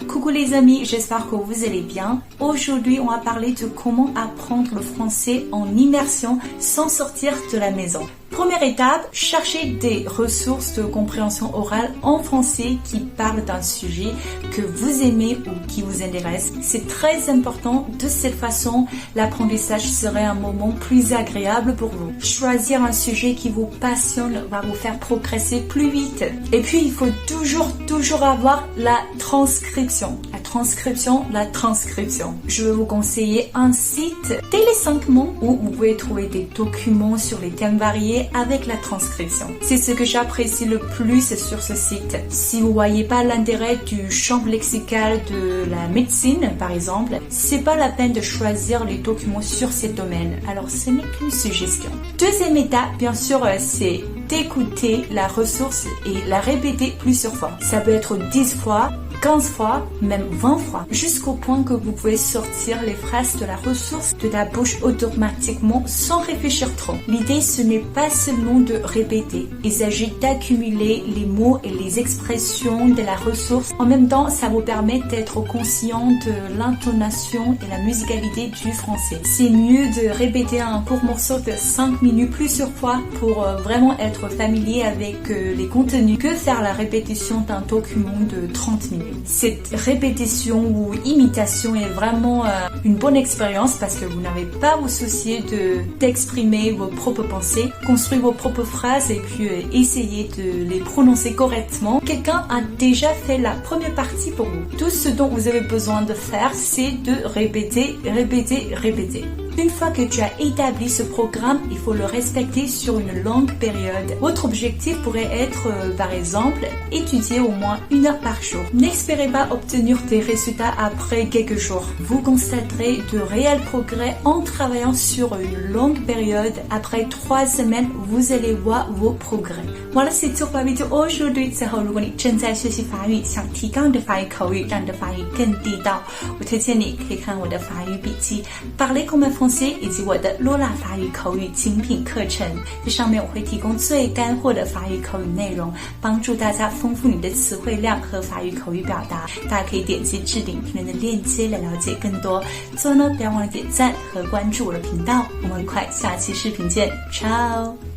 Coucou les amis, j'espère que vous allez bien. Aujourd'hui, on va parler de comment apprendre le français en immersion sans sortir de la maison. Première étape, cherchez des ressources de compréhension orale en français qui parlent d'un sujet que vous aimez ou qui vous intéresse. C'est très important. De cette façon, l'apprentissage serait un moment plus agréable pour vous. Choisir un sujet qui vous passionne va vous faire progresser plus vite. Et puis, il faut toujours avoir la transcription. La transcription. Je vais vous conseiller un site Télé 5 Mondes où vous pouvez trouver des documents sur les thèmes variés avec la transcription. C'est ce que j'apprécie le plus sur ce site. Si vous voyez pas l'intérêt du champ lexical de la médecine, par exemple, c'est pas la peine de choisir les documents sur ces domaines. Alors, ce n'est qu'une suggestion. Deuxième étape, bien sûr, c'est d'écouter la ressource et la répéter plusieurs fois. Ça peut être 10 fois, 15 fois, même 20 fois, jusqu'au point que vous pouvez sortir les phrases de la ressource de la bouche automatiquement sans réfléchir trop. L'idée, ce n'est pas seulement de répéter. Il s'agit d'accumuler les mots et les expressions de la ressource. En même temps, ça vous permet d'être conscient de l'intonation et la musicalité du français. C'est mieux de répéter un court morceau de 5 minutes plusieurs fois pour vraiment être familier avec les contenus que faire la répétition d'un document de 30 minutes. Cette répétition ou imitation est vraiment une bonne expérience parce que vous n'avez pas à vous soucier d'exprimer vos propres pensées, construire vos propres phrases et puis essayer de les prononcer correctement. Quelqu'un a déjà fait la première partie pour vous. Tout ce dont vous avez besoin de faire, c'est de répéter. Une fois que tu as établi ce programme, il faut le respecter sur une longue période. Votre objectif pourrait être, par exemple, étudier au moins 1 heure par jour. N'espérez pas obtenir des résultats après quelques jours. Vous constaterez de réels progrès en travaillant sur une longue période. Après 3 semaines, vous allez voir vos progrès. Voilà, c'est tout pour la vidéo aujourd'hui. 最后，如果你正在学习法语，想提高你的法语口语，让你的法语更地道，我推荐你可以看我的法语笔记，Parler comme un français以及我的罗拉法语口语精品课程。这上面我会提供最干货的法语口语内容，帮助大家丰富你的词汇量和法语口语表达。大家可以点击置顶评论的链接来了解更多。最后呢，不要忘了点赞和关注我的频道。我们很快下期视频见，ciao。